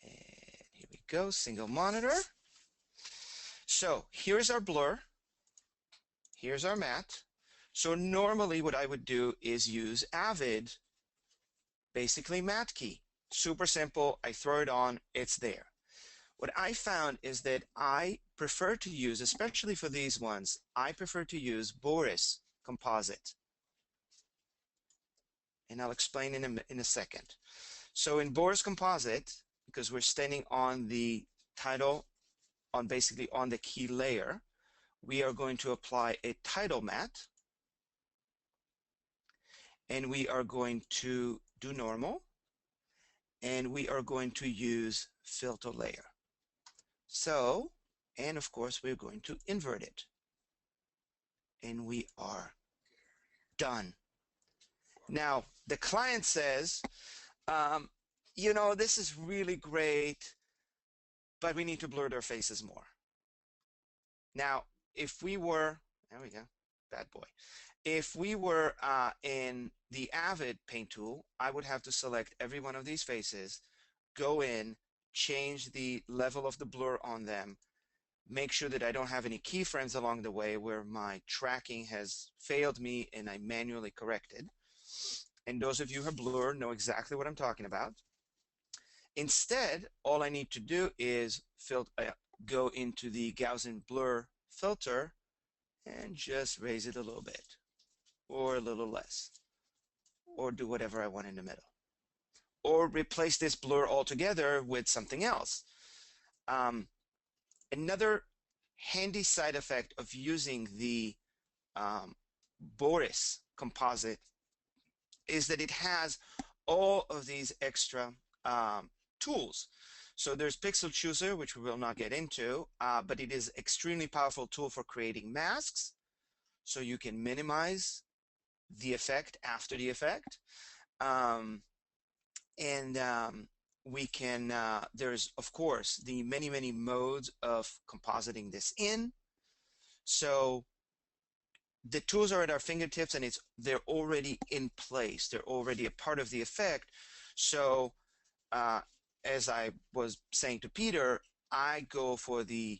and here we go, single monitor. So here's our blur. Here's our matte. So normally what I would do is use Avid, basically matte key. Super simple. I throw it on, it's there. What I found is that I prefer to use, especially for these ones, I prefer to use Boris composite. And I'll explain in a second. So in Boris composite, because we're standing on the title, basically on the key layer, we are going to apply a title matte, and we are going to do normal, and we are going to use filter layer. So, and of course we're going to invert it, and we are done. Now the client says, you know, this is really great, but we need to blur their faces more. Now, if we were, there we go, bad boy. If we were in the Avid paint tool, I would have to select every one of these faces, go in, change the level of the blur on them, make sure that I don't have any keyframes along the way where my tracking has failed me and I manually corrected. And those of you who are blur know exactly what I'm talking about. Instead, all I need to do is go into the Gaussian blur filter and just raise it a little bit, or a little less, or do whatever I want in the middle, or replace this blur altogether with something else. Another handy side effect of using the Boris composite is that it has all of these extra tools. So there's Pixel Chooser, which we will not get into, but it is extremely powerful tool for creating masks. So you can minimize the effect after the effect. We can, there's of course the many modes of compositing this in. So the tools are at our fingertips, and they're already in place. They're already a part of the effect. So as I was saying to Peter, I go for the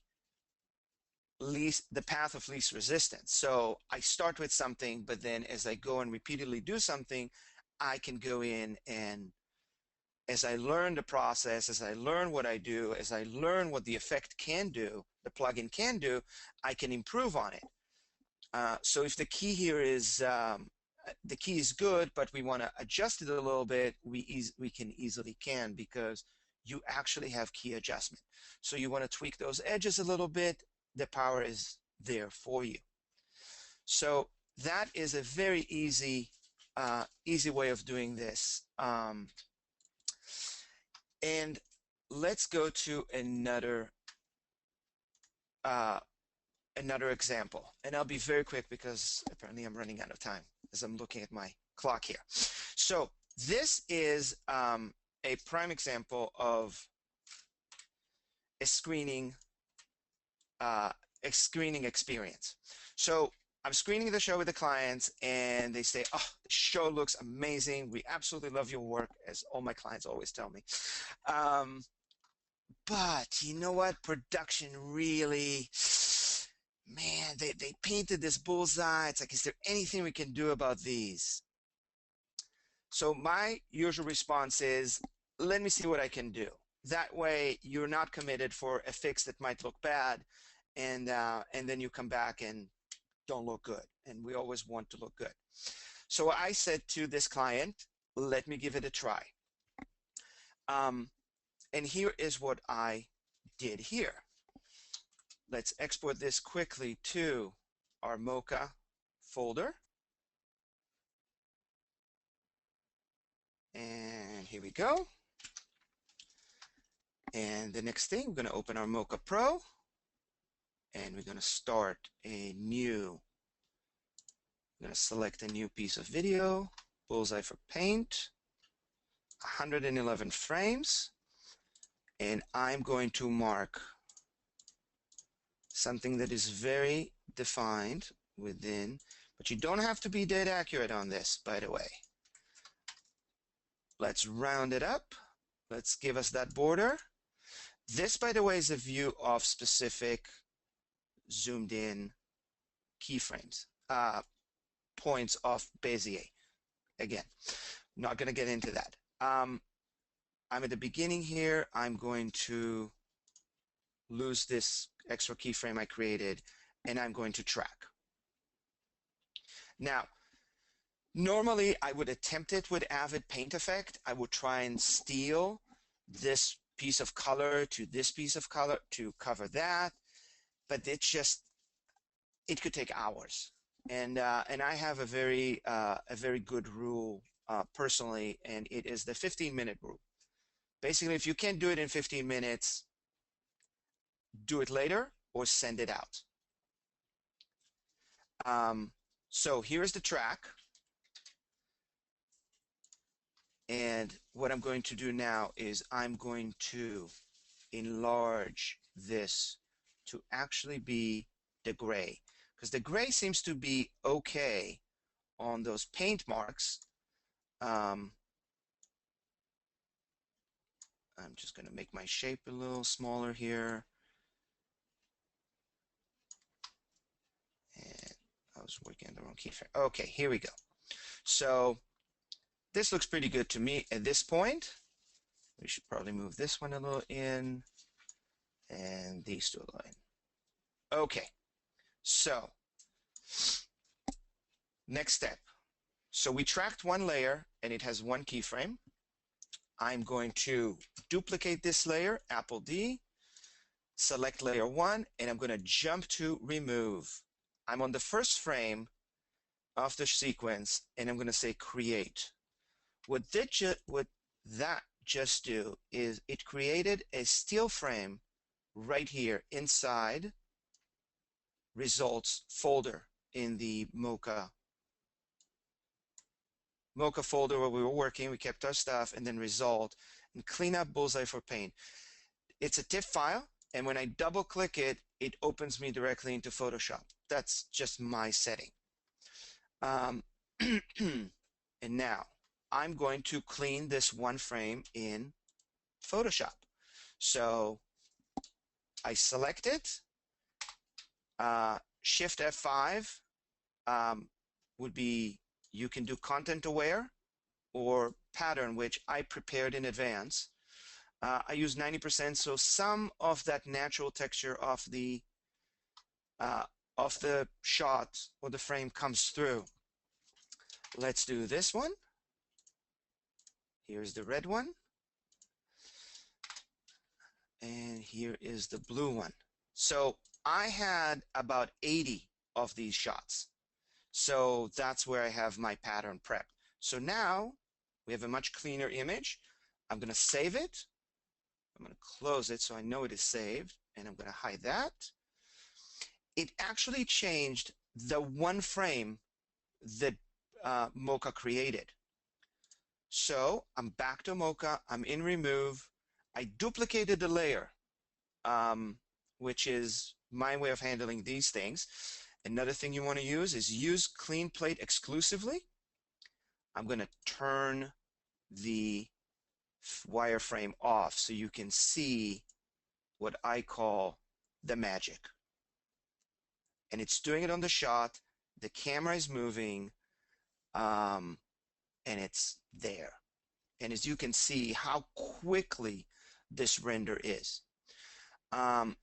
path of least resistance. So I start with something, but then as I go and repeatedly do something, I can go in, and as I learn the process, as I learn what I do, as I learn what the effect can do, the plugin can do, I can improve on it. So if the key here is the key is good, but we want to adjust it a little bit, we can easily because you actually have key adjustment. So you want to tweak those edges a little bit, the power is there for you. So that is a very easy way of doing this. And let's go to another example, and I'll be very quick because apparently I'm running out of time as I'm looking at my clock here. So this is a prime example of a screening experience. So I'm screening the show with the clients, and they say, oh, the show looks amazing. We absolutely love your work, as all my clients always tell me. But you know what? Production really, man, they painted this bullseye. It's like, is there anything we can do about these? So my usual response is, let me see what I can do. That way you're not committed for a fix that might look bad, and then you come back and don't look good. And we always want to look good. So I said to this client, let me give it a try. And here is what I did here. Let's export this quickly to our mocha folder. And here we go. And the next thing, we're going to open our Mocha Pro, and we're going to start a new I'm going to select a new piece of video, Bullseye for Paint, 111 frames, and I'm going to mark something that is very defined within, but you don't have to be dead accurate on this, by the way. Let's round it up. Let's give us that border. This, by the way, is a view of specific zoomed in keyframes, points of Bezier. Again, not going to get into that. I'm at the beginning here. I'm going to lose this extra keyframe I created, and I'm going to track. Now, normally I would attempt it with Avid Paint Effect. I would try and steal this piece of color to this piece of color to cover that, but it could take hours. And I have a very good rule personally, and it is the 15-minute rule. Basically, if you can't do it in 15 minutes, do it later or send it out. So here's the track. And what I'm going to do now is I'm going to enlarge this to actually be the gray, because the gray seems to be okay on those paint marks. I'm just going to make my shape a little smaller here. And I was working on the wrong keyframe. Okay, here we go. So this looks pretty good to me at this point. We should probably move this one a little in and these two a little in. Okay, so next step. So we tracked one layer and it has one keyframe. I'm going to duplicate this layer, Apple D, select layer 1, and I'm going to jump to remove. I'm on the first frame of the sequence, and I'm going to say create. What that just do is it created a still frame right here inside results folder in the mocha folder where we were working. We kept our stuff, and then result and clean up Bullseye for Paint. It's a TIFF file, and when I double click it, it opens me directly into Photoshop. That's just my setting. And now I'm going to clean this one frame in Photoshop. So I select it. Shift F5 would be, you can do content aware or pattern, which I prepared in advance. I use 90%, so some of that natural texture of the shot or the frame comes through. Let's do this one. Here's the red one. And here is the blue one. So I had about 80 of these shots. So that's where I have my pattern prepped. So now we have a much cleaner image. I'm going to save it. I'm going to close it so I know it is saved. And I'm going to hide that. It actually changed the one frame that Mocha created. So I'm back to Mocha. I'm in remove. I duplicated the layer, which is my way of handling these things. Another thing you want to use is use clean plate exclusively. I'm going to turn the wireframe off so you can see what I call the magic. And it's doing it on the shot. The camera is moving, and it's there. And as you can see how quickly this render is. I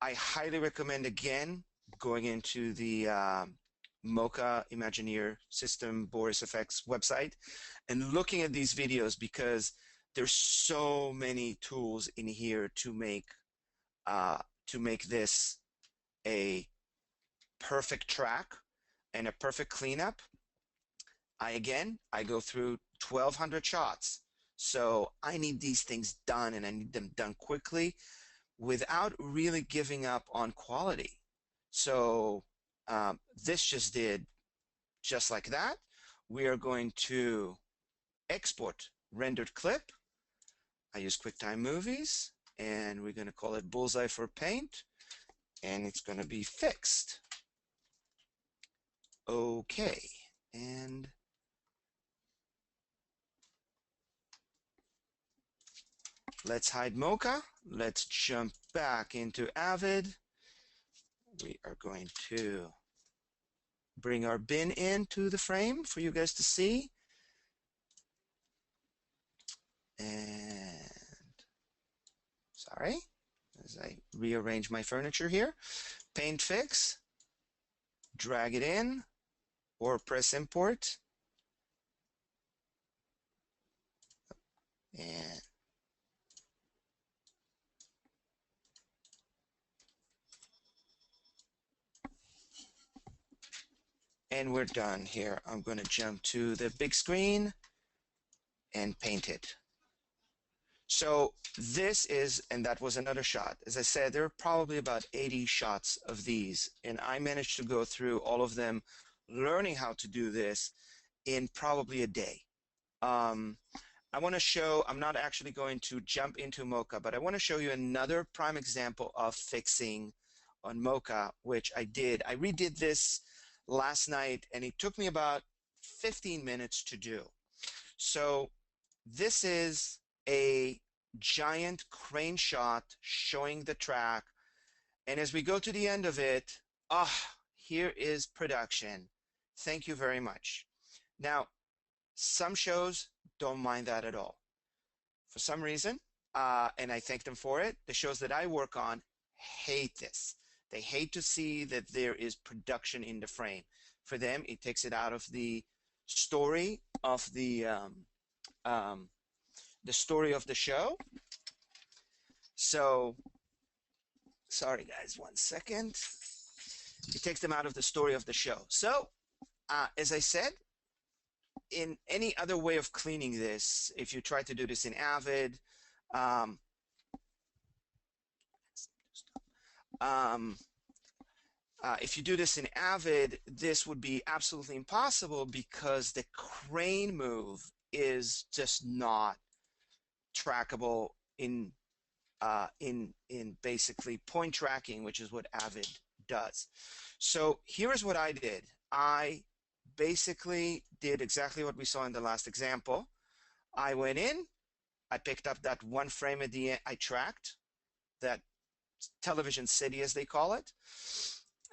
highly recommend, again, going into the Mocha Imagineer System Boris Effects website and looking at these videos, because there's so many tools in here to make this a perfect track and a perfect cleanup. I go through 1,200 shots, so I need these things done, and I need them done quickly without really giving up on quality. So this just did just like that. We are going to export rendered clip. I use QuickTime Movies, and we're going to call it Bullseye for Paint, and it's going to be fixed. Okay, and let's hide Mocha. Let's jump back into Avid. We are going to bring our bin into the frame for you guys to see. And sorry, as I rearrange my furniture here. Paint fix, drag it in, or press import. And we're done here. I'm going to jump to the big screen and paint it. So this is, and that was another shot. As I said, there are probably about 80 shots of these, and I managed to go through all of them, learning how to do this in probably a day. I want to show, I'm not actually going to jump into Mocha, but I want to show you another prime example of fixing on Mocha, which I did. I redid this last night, and it took me about 15 minutes to do. So this is a giant crane shot showing the track, and as we go to the end of it, here is production. Thank you very much. Now, some shows don't mind that at all. For some reason, and I thank them for it, the shows that I work on hate this. They hate to see that there is production in the frame. For them, it takes it out of the story of the story of the show. So, sorry guys, 1 second. It takes them out of the story of the show. So, as I said, in any other way of cleaning this, if you try to do this in Avid, if you do this in Avid, this would be absolutely impossible because the crane move is just not trackable in basically point tracking, which is what Avid does. So here is what I did. I basically did exactly what we saw in the last example. I went in, I picked up that one frame at the end, I tracked that television city, as they call it.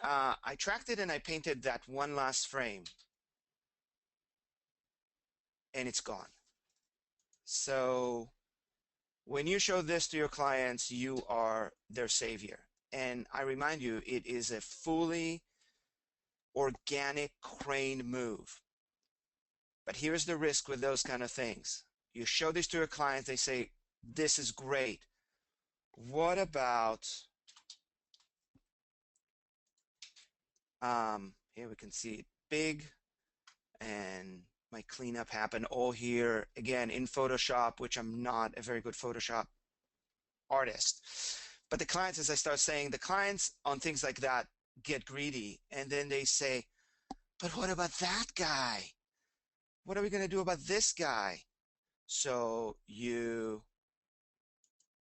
I tracked it and I painted that one last frame, and it's gone. So when you show this to your clients, you are their savior. And I remind you, it is a fully organic crane move. But here's the risk with those kind of things. You show this to your clients, they say, this is great. What about, here we can see it big, and my cleanup happened all here, again, in Photoshop, which I'm not a very good Photoshop artist. But the clients, as I start saying, the clients on things like that get greedy, and then they say, but what about that guy? What are we going to do about this guy? So you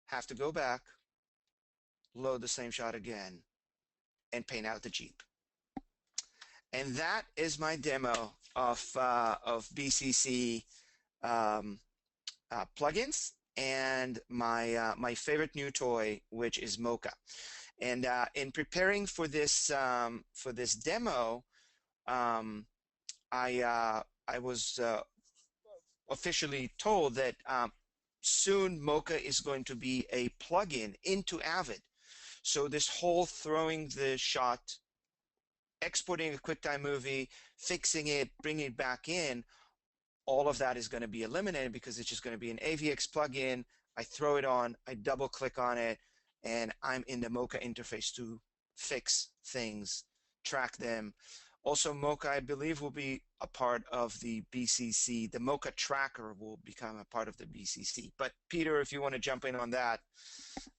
have to go back, load the same shot again, and paint out the Jeep. And that is my demo of BCC plugins and my favorite new toy, which is Mocha. And in preparing for this demo, I was officially told that soon Mocha is going to be a plugin into Avid. So this whole throwing the shot, exporting a QuickTime movie, fixing it, bringing it back in, all of that is going to be eliminated because it's just going to be an AVX plugin. I throw it on, I double click on it, and I'm in the Mocha interface to fix things, track them. Also, Mocha, I believe, will be a part of the BCC. The Mocha tracker will become a part of the BCC. But Peter, if you want to jump in on that.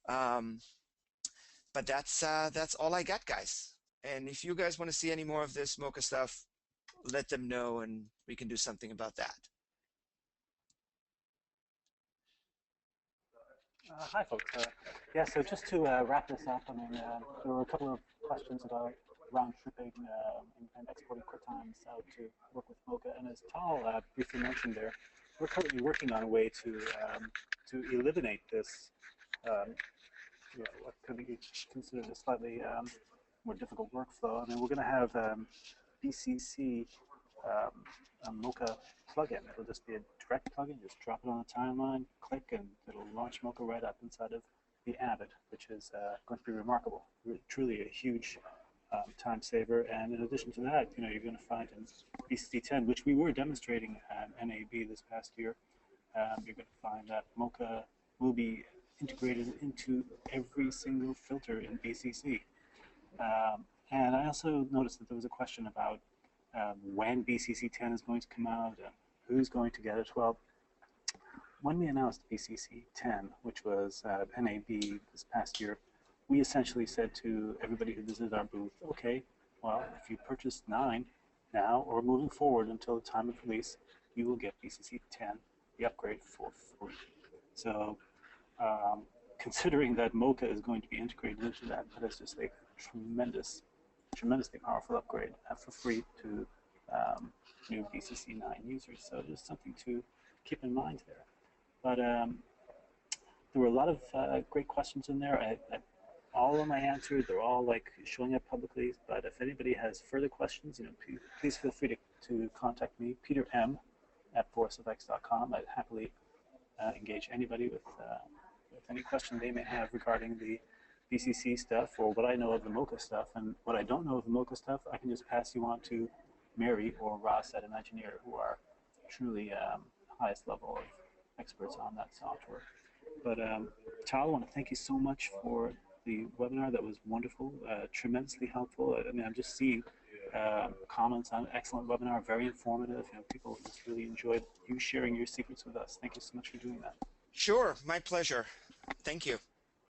But that's all I got, guys. And if you guys want to see any more of this Mocha stuff, let them know and we can do something about that. Hi, folks. Yeah, so just to wrap this up, I mean, there were a couple of questions about round tripping and exporting QuickTimes out to work with Mocha. And as Tal briefly mentioned there, we're currently working on a way to eliminate this, what could be considered a slightly more difficult workflow. I mean, we're going to have BCC a Mocha plugin. It'll just be a direct plugin. Just drop it on the timeline, click, and it'll launch Mocha right up inside of the Avid, which is going to be remarkable. Truly a huge time saver. And in addition to that, you're going to find in BCC 10, which we were demonstrating at NAB this past year, you're going to find that Mocha will be integrated into every single filter in BCC. And I also noticed that there was a question about when BCC 10 is going to come out and who's going to get it. Well, when we announced BCC 10, which was at NAB this past year, we essentially said to everybody who visited our booth, okay, well, if you purchase 9 now or moving forward until the time of release, you will get BCC 10, the upgrade, for free. So considering that Mocha is going to be integrated into that, that is just a tremendously powerful upgrade for free to new BCC 9 users. So just something to keep in mind there. But there were a lot of great questions in there. All of them I answered. They're all like showing up publicly. But if anybody has further questions, please feel free to contact me, Peter M. at borisfx.com. I'd happily engage anybody with any question they may have regarding the BCC stuff or what I know of the Mocha stuff. And what I don't know of the Mocha stuff, I can just pass you on to Mary or Ross at Imagineer, who are truly highest level of experts on that software. But Tal, I want to thank you so much for the webinar. That was wonderful, tremendously helpful. I mean, I'm just seeing comments on excellent webinar, very informative. People just really enjoyed you sharing your secrets with us. Thank you so much for doing that. Sure, my pleasure. Thank you.